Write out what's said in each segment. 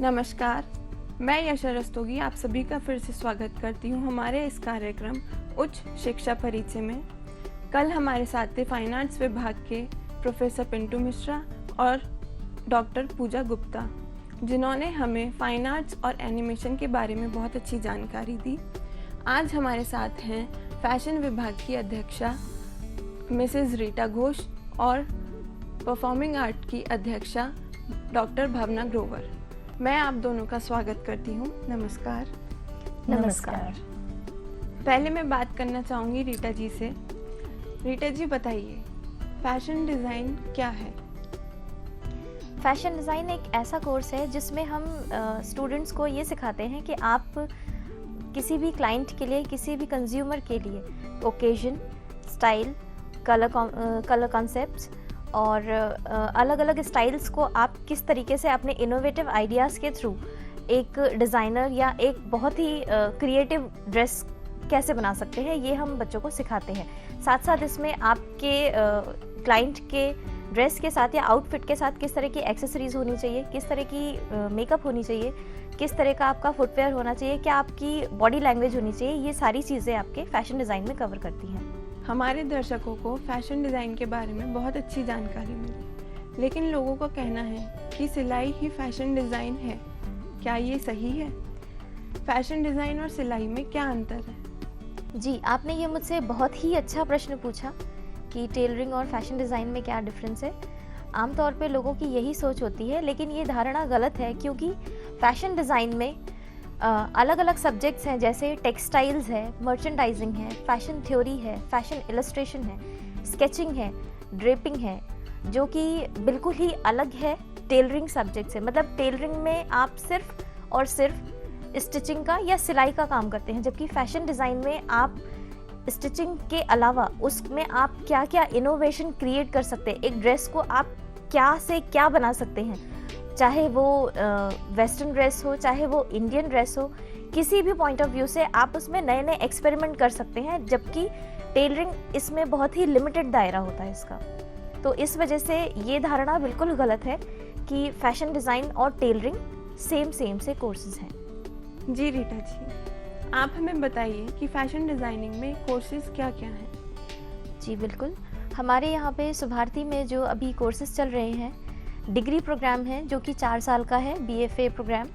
नमस्कार, मैं यशा रस्तोगी आप सभी का फिर से स्वागत करती हूँ हमारे इस कार्यक्रम उच्च शिक्षा परिचय में। कल हमारे साथ थे फाइन आर्ट्स विभाग के प्रोफेसर पिंटू मिश्रा और डॉक्टर पूजा गुप्ता, जिन्होंने हमें फाइन आर्ट्स और एनिमेशन के बारे में बहुत अच्छी जानकारी दी। आज हमारे साथ हैं फैशन विभाग की अध्यक्षा मिसेस रीटा घोष और परफॉर्मिंग आर्ट की अध्यक्षा डॉक्टर भावना ग्रोवर। मैं आप दोनों का स्वागत करती हूँ। नमस्कार। नमस्कार। पहले मैं बात करना चाहूँगी रीटा जी से। रीटा जी बताइए, फैशन डिज़ाइन क्या है? फैशन डिज़ाइन एक ऐसा कोर्स है जिसमें हम स्टूडेंट्स को ये सिखाते हैं कि आप किसी भी क्लाइंट के लिए, किसी भी कंज्यूमर के लिए ओकेजन, स्टाइल, कलर कॉन्सेप्ट्स और अलग अलग स्टाइल्स को आप किस तरीके से अपने इनोवेटिव आइडियाज़ के थ्रू एक डिज़ाइनर या एक बहुत ही क्रिएटिव ड्रेस कैसे बना सकते हैं, ये हम बच्चों को सिखाते हैं। साथ साथ इसमें आपके क्लाइंट के ड्रेस के साथ या आउटफिट के साथ किस तरह की एक्सेसरीज होनी चाहिए, किस तरह की मेकअप होनी चाहिए, किस तरह का आपका फुटवेयर होना चाहिए, क्या आपकी बॉडी लैंग्वेज होनी चाहिए, ये सारी चीज़ें आपके फैशन डिज़ाइन में कवर करती हैं। हमारे दर्शकों को फैशन डिज़ाइन के बारे में बहुत अच्छी जानकारी मिली, लेकिन लोगों का कहना है कि सिलाई ही फैशन डिज़ाइन है। क्या ये सही है? फैशन डिज़ाइन और सिलाई में क्या अंतर है? जी, आपने ये मुझसे बहुत ही अच्छा प्रश्न पूछा कि टेलरिंग और फैशन डिज़ाइन में क्या डिफरेंस है। आमतौर पे लोगों की यही सोच होती है, लेकिन ये धारणा गलत है, क्योंकि फैशन डिज़ाइन में अलग अलग सब्जेक्ट्स हैं, जैसे टेक्सटाइल्स है, मर्चेंडाइजिंग है, फैशन थ्योरी है, फैशन इलस्ट्रेशन है, स्केचिंग है, ड्रेपिंग है, जो कि बिल्कुल ही अलग है टेलरिंग सब्जेक्ट से। मतलब टेलरिंग में आप सिर्फ और सिर्फ स्टिचिंग का या सिलाई का काम करते हैं, जबकि फैशन डिज़ाइन में आप स्टिचिंग के अलावा उसमें आप क्या क्या इनोवेशन क्रिएट कर सकते हैं। एक ड्रेस को आप क्या से क्या बना सकते हैं, चाहे वो वेस्टर्न ड्रेस हो, चाहे वो इंडियन ड्रेस हो, किसी भी पॉइंट ऑफ व्यू से आप उसमें नए नए एक्सपेरिमेंट कर सकते हैं, जबकि टेलरिंग इसमें बहुत ही लिमिटेड दायरा होता है इसका। तो इस वजह से ये धारणा बिल्कुल गलत है कि फैशन डिज़ाइन और टेलरिंग सेम से कोर्सेज हैं। जी रीटा जी, आप हमें बताइए कि फैशन डिज़ाइनिंग में कोर्सेज क्या क्या हैं? जी बिल्कुल, हमारे यहाँ पे सुभारती में जो अभी कोर्सेज चल रहे हैं, डिग्री प्रोग्राम है जो कि 4 साल का है, BFA प्रोग्राम।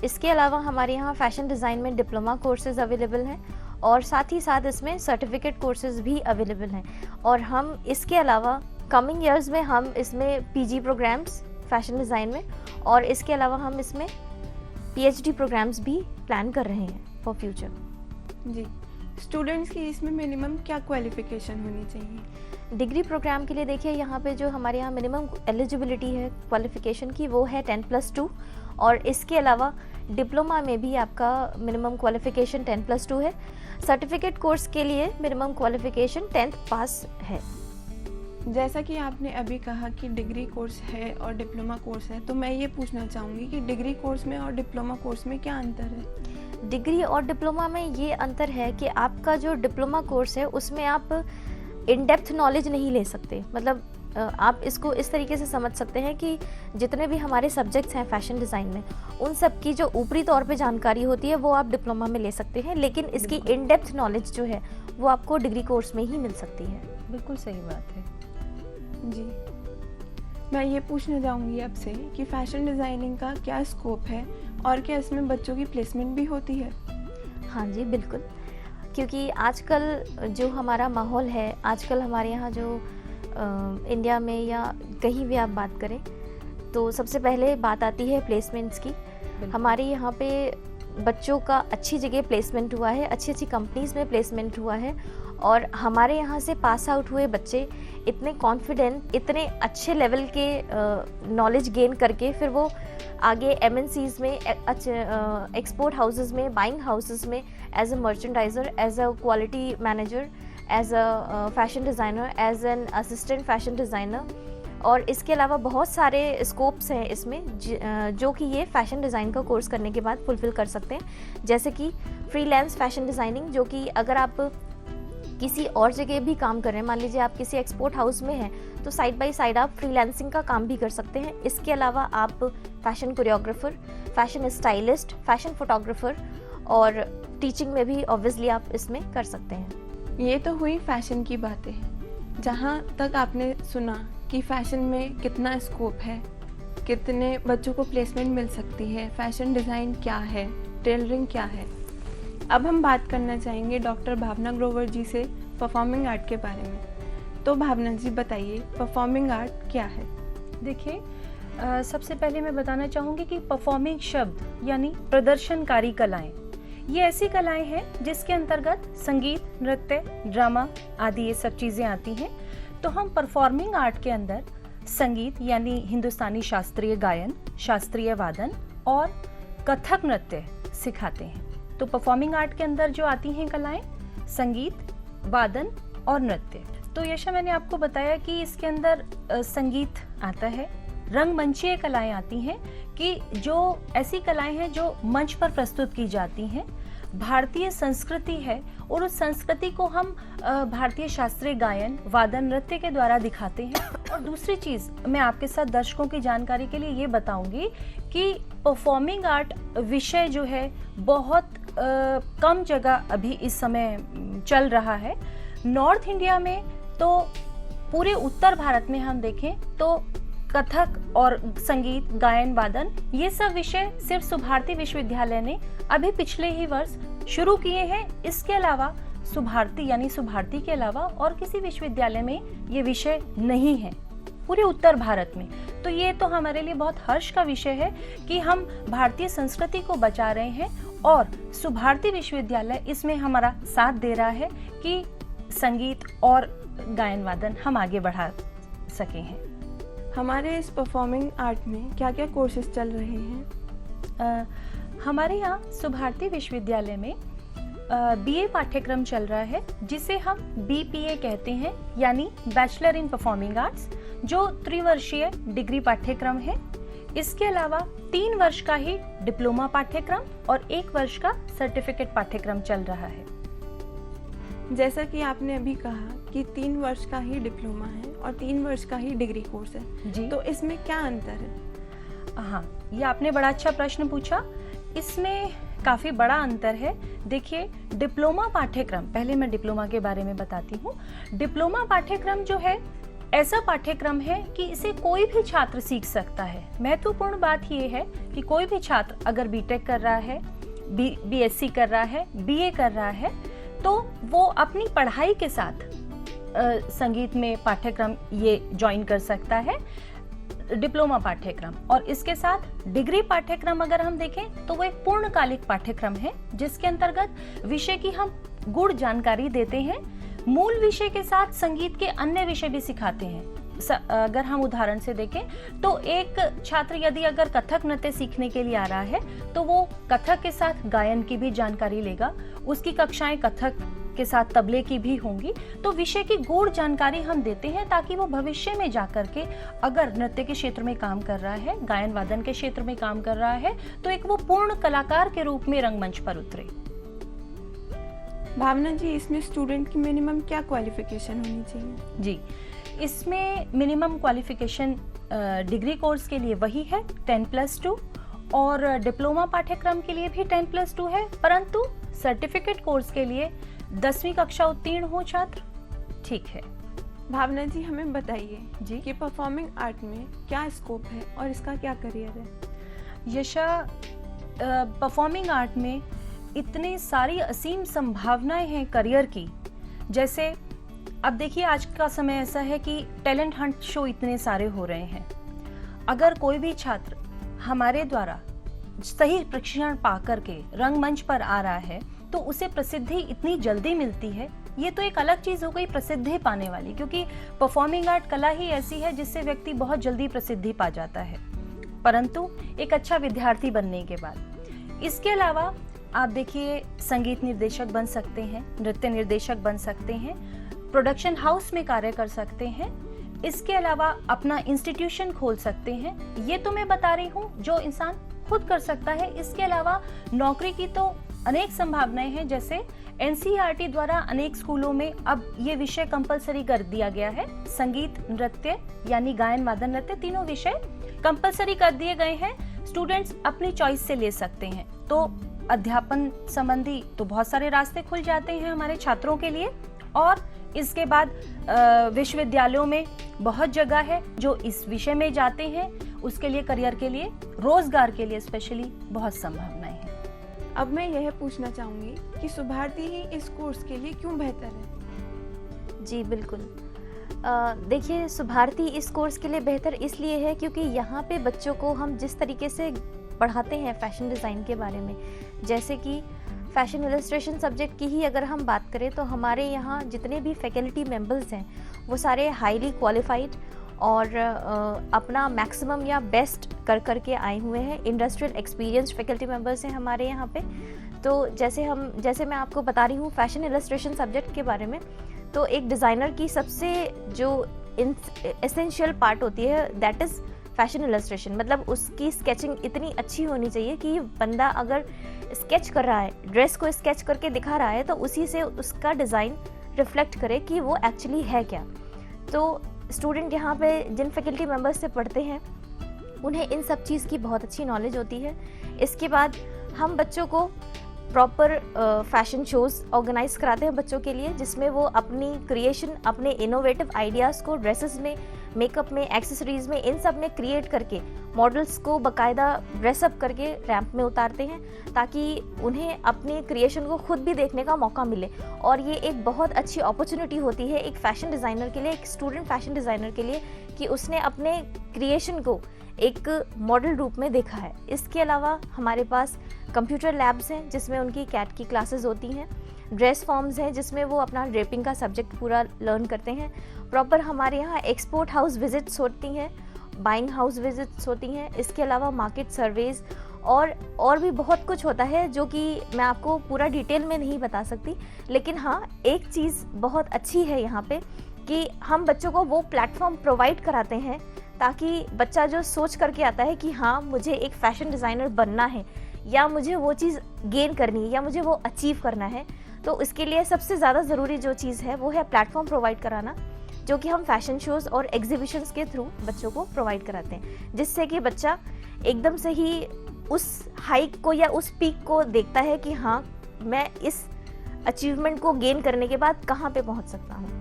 इसके अलावा हमारे यहाँ फैशन डिज़ाइन में डिप्लोमा कोर्सेज अवेलेबल हैं और साथ ही साथ इसमें सर्टिफिकेट कोर्सेज भी अवेलेबल हैं। और हम इसके अलावा कमिंग ईयर्स में हम इसमें PG प्रोग्राम्स फैशन डिज़ाइन में और इसके अलावा हम इसमें PhD प्रोग्राम्स भी प्लान कर रहे हैं फॉर फ्यूचर। जी, स्टूडेंट्स की इसमें मिनिमम क्या क्वालिफिकेशन होनी चाहिए? डिग्री प्रोग्राम के लिए देखिए, यहाँ पे जो हमारे यहाँ मिनिमम एलिजिबिलिटी है क्वालिफिकेशन की, वो है 10+2। और इसके अलावा डिप्लोमा में भी आपका मिनिमम क्वालिफिकेशन 10+2 है। सर्टिफिकेट कोर्स के लिए मिनिमम क्वालिफिकेशन 10th पास है। जैसा कि आपने अभी कहा कि डिग्री कोर्स है और डिप्लोमा कोर्स है, तो मैं ये पूछना चाहूँगी कि डिग्री कोर्स में और डिप्लोमा कोर्स में क्या अंतर है? डिग्री और डिप्लोमा में ये अंतर है कि आपका जो डिप्लोमा कोर्स है उसमें आप इन डेप्थ नॉलेज नहीं ले सकते। मतलब आप इसको इस तरीके से समझ सकते हैं कि जितने भी हमारे सब्जेक्ट्स हैं फैशन डिज़ाइन में, उन सब की जो ऊपरी तौर पे जानकारी होती है वो आप डिप्लोमा में ले सकते हैं, लेकिन इसकी इन डेप्थ नॉलेज जो है वो आपको डिग्री कोर्स में ही मिल सकती है। बिल्कुल सही बात है। जी, मैं ये पूछना चाहूँगी आपसे कि फैशन डिज़ाइनिंग का क्या स्कोप है और क्या इसमें बच्चों की प्लेसमेंट भी होती है? हाँ जी बिल्कुल, क्योंकि आजकल जो हमारा माहौल है, आजकल हमारे यहाँ जो इंडिया में या कहीं भी आप बात करें तो सबसे पहले बात आती है प्लेसमेंट्स की। हमारे यहाँ पे बच्चों का अच्छी जगह प्लेसमेंट हुआ है, अच्छी अच्छी कंपनीज़ में प्लेसमेंट हुआ है और हमारे यहाँ से पास आउट हुए बच्चे इतने कॉन्फिडेंट, इतने अच्छे लेवल के नॉलेज गेन करके फिर वो आगे MNCs में, एक्सपोर्ट हाउसेस में, बाइंग हाउसेस में as a merchandiser, as a quality manager, as a fashion designer, as an assistant fashion designer और इसके अलावा बहुत सारे स्कोप्स हैं इसमें जो कि ये फैशन डिज़ाइन का कोर्स करने के बाद फुलफ़िल कर सकते हैं। जैसे कि फ्रीलांस फैशन डिज़ाइनिंग, जो कि अगर आप किसी और जगह भी काम कर रहे हैं, मान लीजिए आप किसी एक्सपोर्ट हाउस में हैं, तो साइड बाय साइड आप फ्रीलांसिंग का काम भी कर सकते हैं। इसके अलावा आप fashion choreographer, fashion stylist, fashion photographer और टीचिंग में भी ऑब्वियसली आप इसमें कर सकते हैं। ये तो हुई फैशन की बातें। जहाँ तक आपने सुना कि फ़ैशन में कितना स्कोप है, कितने बच्चों को प्लेसमेंट मिल सकती है, फ़ैशन डिज़ाइन क्या है, टेलरिंग क्या है। अब हम बात करना चाहेंगे डॉक्टर भावना ग्रोवर जी से परफॉर्मिंग आर्ट के बारे में। तो भावना जी बताइए, परफॉर्मिंग आर्ट क्या है? देखिए, सबसे पहले मैं बताना चाहूँगी कि परफॉर्मिंग शब्द यानी प्रदर्शनकारी कलाएं, ये ऐसी कलाएं हैं जिसके अंतर्गत संगीत, नृत्य, ड्रामा आदि ये सब चीज़ें आती हैं। तो हम परफॉर्मिंग आर्ट के अंदर संगीत यानी हिंदुस्तानी शास्त्रीय गायन, शास्त्रीय वादन और कथक नृत्य सिखाते हैं। तो परफॉर्मिंग आर्ट के अंदर जो आती हैं कलाएं संगीत, वादन और नृत्य। तो यशा, मैंने आपको बताया कि इसके अंदर संगीत आता है, रंगमंचीय कलाएं आती हैं कि जो ऐसी कलाएं हैं जो मंच पर प्रस्तुत की जाती हैं। भारतीय संस्कृति है और उस संस्कृति को हम भारतीय शास्त्रीय गायन, वादन, नृत्य के द्वारा दिखाते हैं। और दूसरी चीज़ मैं आपके साथ दर्शकों की जानकारी के लिए ये बताऊंगी कि परफॉर्मिंग आर्ट विषय जो है बहुत कम जगह अभी इस समय चल रहा है। नॉर्थ इंडिया में तो पूरे उत्तर भारत में हम देखें तो कथक और संगीत, गायन, वादन ये सब विषय सिर्फ सुभारती विश्वविद्यालय ने अभी पिछले ही वर्ष शुरू किए हैं। इसके अलावा सुभारती के अलावा और किसी विश्वविद्यालय में ये विषय नहीं है पूरे उत्तर भारत में। तो ये तो हमारे लिए बहुत हर्ष का विषय है कि हम भारतीय संस्कृति को बचा रहे हैं और सुभारती विश्वविद्यालय इसमें हमारा साथ दे रहा है कि संगीत और गायन वादन हम आगे बढ़ा सके हैं। हमारे इस परफॉर्मिंग आर्ट में क्या क्या कोर्सेज चल रहे हैं? हमारे यहाँ सुभारती विश्वविद्यालय में बीए पाठ्यक्रम चल रहा है जिसे हम बीपीए कहते हैं, यानी बैचलर इन परफॉर्मिंग आर्ट्स, जो त्रिवर्षीय डिग्री पाठ्यक्रम है। इसके अलावा 3 वर्ष का ही डिप्लोमा पाठ्यक्रम और 1 वर्ष का सर्टिफिकेट पाठ्यक्रम चल रहा है। जैसा कि आपने अभी कहा कि 3 वर्ष का ही डिप्लोमा है और 3 वर्ष का ही डिग्री कोर्स है जी। तो इसमें क्या अंतर है? हाँ, ये आपने बड़ा अच्छा प्रश्न पूछा। इसमें काफ़ी बड़ा अंतर है। देखिए, डिप्लोमा पाठ्यक्रम, पहले मैं डिप्लोमा के बारे में बताती हूँ। डिप्लोमा पाठ्यक्रम जो है ऐसा पाठ्यक्रम है कि इसे कोई भी छात्र सीख सकता है। महत्वपूर्ण बात ये है कि कोई भी छात्र अगर बीटेक कर रहा है, बीएससी कर रहा है, बीए कर रहा है, तो वो अपनी पढ़ाई के साथ संगीत में पाठ्यक्रम ये ज्वाइन कर सकता है, डिप्लोमा पाठ्यक्रम। और इसके साथ डिग्री पाठ्यक्रम अगर हम देखें तो वो एक पूर्णकालिक पाठ्यक्रम है जिसके अंतर्गत विषय की हम गूढ़ जानकारी देते हैं। मूल विषय के साथ संगीत के अन्य विषय भी सिखाते हैं। अगर हम उदाहरण से देखें तो एक छात्र यदि अगर कथक नृत्य सीखने के लिए आ रहा है तो वो कथक के साथ गायन की भी जानकारी लेगा, उसकी कक्षाएं कथक के साथ तबले की भी होंगी। तो विषय की गूढ़ जानकारी हम देते हैं ताकि वो भविष्य में जाकर के अगर नृत्य के क्षेत्र में काम कर रहा है, गायन वादन के क्षेत्र में काम कर रहा है, तो एक वो पूर्ण कलाकार के रूप में रंगमंच पर उतरे। भावना जी, इसमें स्टूडेंट की मिनिमम क्या क्वालिफिकेशन होनी चाहिए? जी, इसमें मिनिमम क्वालिफिकेशन डिग्री कोर्स के लिए वही है 10+2 और डिप्लोमा पाठ्यक्रम के लिए भी 10+2 है, परंतु सर्टिफिकेट कोर्स के लिए 10वीं कक्षा उत्तीर्ण हो छात्र ठीक है। भावना जी, हमें बताइए जी कि परफॉर्मिंग आर्ट में क्या स्कोप है और इसका क्या करियर है? यशा, परफॉर्मिंग आर्ट में इतनी सारी असीम संभावनाएं हैं करियर की। जैसे अब देखिए, आज का समय ऐसा है कि टैलेंट हंट शो इतने सारे हो रहे हैं। अगर कोई भी छात्र हमारे द्वारा सही प्रशिक्षण पा करके रंगमंच पर आ रहा है तो उसे प्रसिद्धि इतनी जल्दी मिलती है। ये तो एक अलग चीज़ हो गई प्रसिद्धि पाने वाली, क्योंकि परफॉर्मिंग आर्ट कला ही ऐसी है जिससे व्यक्ति बहुत जल्दी प्रसिद्धि पा जाता है, परंतु एक अच्छा विद्यार्थी बनने के बाद। इसके अलावा आप देखिए, संगीत निर्देशक बन सकते हैं, नृत्य निर्देशक बन सकते हैं, प्रोडक्शन हाउस में कार्य कर सकते हैं। इसके अलावा अपना इंस्टीट्यूशन खोल सकते हैं। ये तो मैं बता रही हूँ जो इंसान खुद कर सकता है। इसके अलावा नौकरी की तो अनेक संभावनाएं हैं। जैसे एनसीईआरटी द्वारा अनेक स्कूलों में अब ये विषय कंपलसरी कर दिया गया है। संगीत, नृत्य यानी गायन, वादन, नृत्य तीनों विषय कंपलसरी कर दिए गए हैं। स्टूडेंट्स अपनी चॉइस से ले सकते हैं। तो अध्यापन संबंधी तो बहुत सारे रास्ते खुल जाते हैं हमारे छात्रों के लिए, और इसके बाद विश्वविद्यालयों में बहुत जगह है जो इस विषय में जाते हैं, उसके लिए करियर के लिए, रोजगार के लिए स्पेशली बहुत संभावनाएं हैं। अब मैं यह पूछना चाहूँगी कि शुभार्थी ही इस कोर्स के लिए क्यों बेहतर है? जी बिल्कुल। देखिए, शुभार्थी इस कोर्स के लिए बेहतर इसलिए है क्योंकि यहाँ पे बच्चों को हम जिस तरीके से पढ़ाते हैं फैशन डिज़ाइन के बारे में, जैसे कि फैशन इलस्ट्रेशन सब्जेक्ट की ही अगर हम बात करें तो हमारे यहाँ जितने भी फैकल्टी मेंबर्स हैं वो सारे हाईली क्वालिफाइड और अपना मैक्सिमम या बेस्ट कर करके आए हुए हैं। इंडस्ट्रियल एक्सपीरियंस फैकल्टी मेंबर्स हैं हमारे यहाँ पे। तो जैसे मैं आपको बता रही हूँ फैशन इलस्ट्रेशन सब्जेक्ट के बारे में, तो एक डिज़ाइनर की सबसे जो एसेंशियल पार्ट होती है दैट इज़ फैशन इलस्ट्रेशन। मतलब उसकी स्केचिंग इतनी अच्छी होनी चाहिए कि बंदा अगर स्केच कर रहा है, ड्रेस को स्केच करके दिखा रहा है, तो उसी से उसका डिज़ाइन रिफ्लेक्ट करे कि वो एक्चुअली है क्या। तो स्टूडेंट यहाँ पे जिन फैकल्टी मेंबर्स से पढ़ते हैं उन्हें इन सब चीज़ की बहुत अच्छी नॉलेज होती है। इसके बाद हम बच्चों को प्रॉपर फैशन शोज़ ऑर्गेनाइज कराते हैं बच्चों के लिए, जिसमें वो अपनी क्रिएशन, अपने इनोवेटिव आइडियाज़ को ड्रेसेस में, मेकअप में, एक्सेसरीज़ में, इन सब में क्रिएट करके मॉडल्स को बाकायदा ड्रेसअप करके रैंप में उतारते हैं, ताकि उन्हें अपनी क्रिएशन को खुद भी देखने का मौका मिले। और ये एक बहुत अच्छी अपॉर्चुनिटी होती है एक फ़ैशन डिज़ाइनर के लिए, एक स्टूडेंट फैशन डिज़ाइनर के लिए, कि उसने अपने क्रिएशन को एक मॉडल रूप में देखा है। इसके अलावा हमारे पास कंप्यूटर लैब्स हैं जिसमें उनकी कैट की क्लासेस होती हैं, ड्रेस फॉर्म्स हैं जिसमें वो अपना ड्रेपिंग का सब्जेक्ट पूरा लर्न करते हैं। प्रॉपर हमारे यहाँ एक्सपोर्ट हाउस विजिट्स होती हैं, बाइंग हाउस विजिट्स होती हैं। इसके अलावा मार्केट सर्वेज और भी बहुत कुछ होता है जो कि मैं आपको पूरा डिटेल में नहीं बता सकती। लेकिन हाँ, एक चीज़ बहुत अच्छी है यहाँ पे कि हम बच्चों को वो प्लेटफॉर्म प्रोवाइड कराते हैं ताकि बच्चा जो सोच करके आता है कि हाँ मुझे एक फ़ैशन डिज़ाइनर बनना है या मुझे वो चीज़ गेन करनी है या मुझे वो अचीव करना है, तो इसके लिए सबसे ज़्यादा ज़रूरी जो चीज़ है वो है प्लेटफॉर्म प्रोवाइड कराना, जो कि हम फैशन शोज़ और एग्जीबिशंस के थ्रू बच्चों को प्रोवाइड कराते हैं, जिससे कि बच्चा एकदम से ही उस हाइक को या उस पीक को देखता है कि हाँ मैं इस अचीवमेंट को गेन करने के बाद कहाँ पे पहुँच सकता हूँ।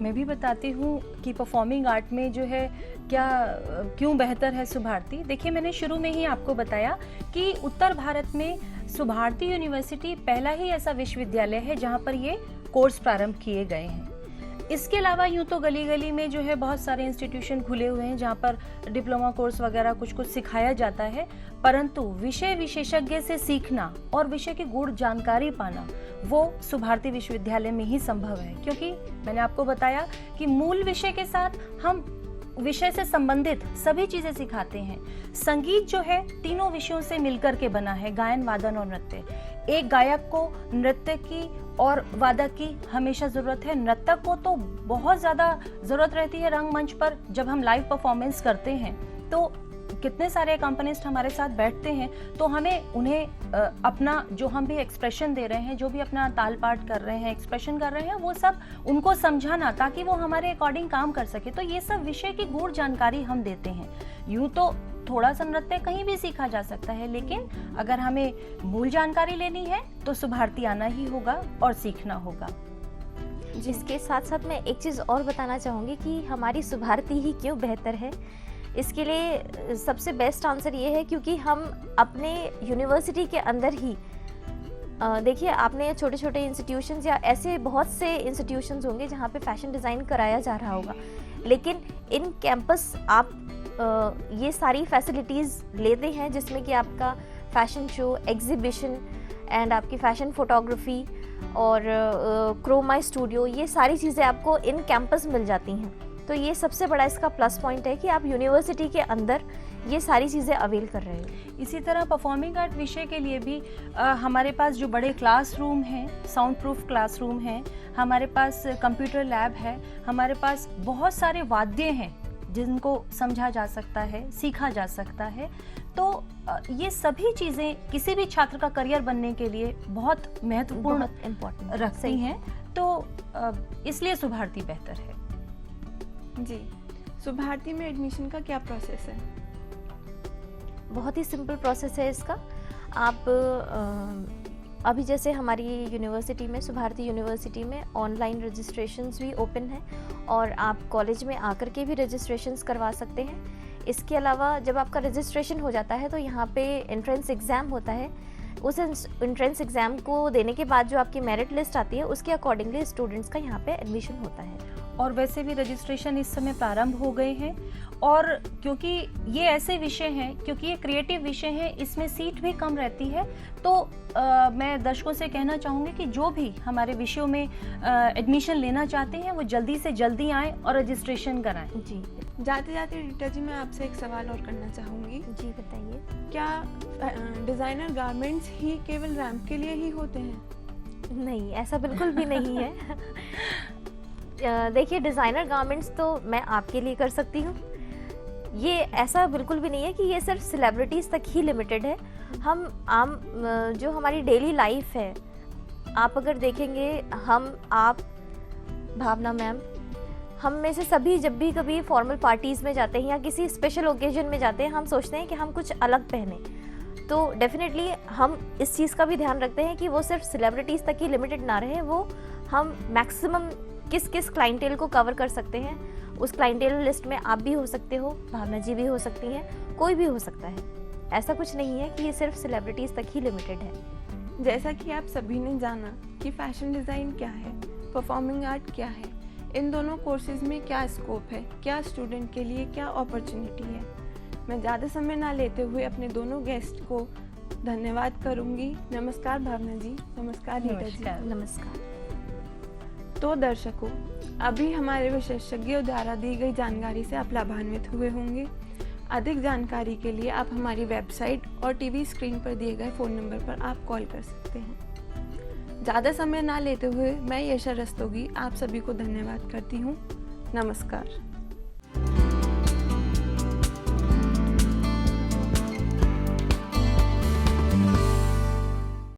मैं भी बताती हूँ कि परफॉर्मिंग आर्ट में जो है क्यों बेहतर है शुभार्थी। देखिए, मैंने शुरू में ही आपको बताया कि उत्तर भारत में शुभार्थी यूनिवर्सिटी पहला ही ऐसा विश्वविद्यालय है जहाँ पर ये कोर्स प्रारंभ किए गए हैं। इसके अलावा यूँ तो गली गली में जो है बहुत सारे इंस्टीट्यूशन खुले हुए हैं जहाँ पर डिप्लोमा कोर्स वगैरह कुछ सिखाया जाता है, परंतु विषय विशेषज्ञ से सीखना और विषय की गूढ़ जानकारी पाना वो शुभार्थी विश्वविद्यालय में ही संभव है, क्योंकि मैंने आपको बताया कि मूल विषय के साथ हम विषय से संबंधित सभी चीजें सिखाते हैं। संगीत जो है तीनों विषयों से मिलकर के बना है, गायन, वादन और नृत्य। एक गायक को नृत्य की और वादक की हमेशा ज़रूरत है। नृत्यक को तो बहुत ज़्यादा ज़रूरत रहती है रंगमंच पर। जब हम लाइव परफॉर्मेंस करते हैं तो कितने सारे कंपनिस्ट हमारे साथ बैठते हैं, तो हमें उन्हें अपना जो हम भी एक्सप्रेशन दे रहे हैं, जो भी अपना ताल पाठ कर रहे हैं, एक्सप्रेशन कर रहे हैं, वो सब उनको समझाना ताकि वो हमारे अकॉर्डिंग काम कर सके। तो ये सब विषय की गूढ़ जानकारी हम देते हैं। यूँ तो थोड़ा सा नृत्य कहीं भी सीखा जा सकता है, लेकिन अगर हमें मूल जानकारी लेनी है तो शुभार्थी आना ही होगा और सीखना होगा। इसके साथ साथ मैं एक चीज़ और बताना चाहूँगी कि हमारी शुभार्थी ही क्यों बेहतर है। इसके लिए सबसे बेस्ट आंसर ये है क्योंकि हम अपने यूनिवर्सिटी के अंदर ही देखिए, आपने छोटे छोटे इंस्टीट्यूशंस या ऐसे बहुत से इंस्टीट्यूशंस होंगे जहाँ पे फैशन डिज़ाइन कराया जा रहा होगा, लेकिन इन कैंपस आप ये सारी फैसिलिटीज़ लेते हैं जिसमें कि आपका फैशन शो, एग्जीबिशन एंड आपकी फ़ैशन फोटोग्राफी और क्रोमा स्टूडियो, ये सारी चीज़ें आपको इन कैंपस मिल जाती हैं। तो ये सबसे बड़ा इसका प्लस पॉइंट है कि आप यूनिवर्सिटी के अंदर ये सारी चीज़ें अवेल कर रहे हो। इसी तरह परफॉर्मिंग आर्ट विषय के लिए भी हमारे पास जो बड़े क्लासरूम हैं, साउंड प्रूफ क्लासरूम हैं, हमारे पास कंप्यूटर लैब है, हमारे पास बहुत सारे वाद्य हैं जिनको समझा जा सकता है, सीखा जा सकता है। तो ये सभी चीज़ें किसी भी छात्र का करियर बनने के लिए बहुत महत्वपूर्ण रखती हैं। तो इसलिए शुभार्थी बेहतर है। जी, सुभारती में एडमिशन का क्या प्रोसेस है? बहुत ही सिंपल प्रोसेस है इसका। आप अभी जैसे हमारी यूनिवर्सिटी में, सुभारती यूनिवर्सिटी में ऑनलाइन रजिस्ट्रेशंस भी ओपन हैं और आप कॉलेज में आकर के भी रजिस्ट्रेशंस करवा सकते हैं। इसके अलावा जब आपका रजिस्ट्रेशन हो जाता है तो यहाँ पे एंट्रेंस एग्ज़ाम होता है। उस एंट्रेंस एग्ज़ाम को देने के बाद जो आपकी मेरिट लिस्ट आती है उसके अकॉर्डिंगली स्टूडेंट्स का यहाँ पे एडमिशन होता है। और वैसे भी रजिस्ट्रेशन इस समय प्रारंभ हो गए हैं, और क्योंकि ये ऐसे विषय हैं, क्योंकि ये क्रिएटिव विषय हैं, इसमें सीट भी कम रहती है, तो मैं दर्शकों से कहना चाहूँगी कि जो भी हमारे विषयों में एडमिशन लेना चाहते हैं वो जल्दी से जल्दी आएँ और रजिस्ट्रेशन कराएं। जी जाते जाते रीटा जी, मैं आपसे एक सवाल और करना चाहूँगी। जी बताइए। क्या डिज़ाइनर गारमेंट्स ही केवल रैंप के लिए ही होते हैं? नहीं, ऐसा बिल्कुल भी नहीं है। देखिए, डिज़ाइनर गारमेंट्स तो मैं आपके लिए कर सकती हूँ। ये ऐसा बिल्कुल भी नहीं है कि ये सिर्फ सेलिब्रिटीज़ तक ही लिमिटेड है। हम आम जो हमारी डेली लाइफ है, आप अगर देखेंगे, हम, आप, भावना मैम, हम में से सभी जब भी कभी फॉर्मल पार्टीज़ में जाते हैं या किसी स्पेशल ओकेजन में जाते हैं, हम सोचते हैं कि हम कुछ अलग पहने। तो डेफिनेटली हम इस चीज़ का भी ध्यान रखते हैं कि वो सिर्फ सेलिब्रिटीज़ तक ही लिमिटेड ना रहे, वो हम मैक्सिमम किस किस क्लाइंटेल को कवर कर सकते हैं, उस क्लाइंटेल लिस्ट में आप भी हो सकते हो, भावना जी भी हो सकती हैं, कोई भी हो सकता है। ऐसा कुछ नहीं है कि ये सिर्फ सेलिब्रिटीज़ तक ही लिमिटेड है। जैसा कि आप सभी ने जाना कि फैशन डिज़ाइन क्या है, परफॉर्मिंग आर्ट क्या है, इन दोनों कोर्सेज में क्या स्कोप है, क्या स्टूडेंट के लिए क्या अपॉर्चुनिटी है। मैं ज़्यादा समय ना लेते हुए अपने दोनों गेस्ट को धन्यवाद करूंगी। नमस्कार भावना जी, नमस्कार रीटा जी। नमस्कार। तो दर्शकों, अभी हमारे विशेषज्ञों द्वारा दी गई जानकारी से आप लाभान्वित हुए होंगे। अधिक जानकारी के लिए आप हमारी वेबसाइट और टीवी स्क्रीन पर दिए गए फ़ोन नंबर पर आप कॉल कर सकते हैं। ज़्यादा समय ना लेते हुए मैं यशा रस्तोगी आप सभी को धन्यवाद करती हूँ। नमस्कार।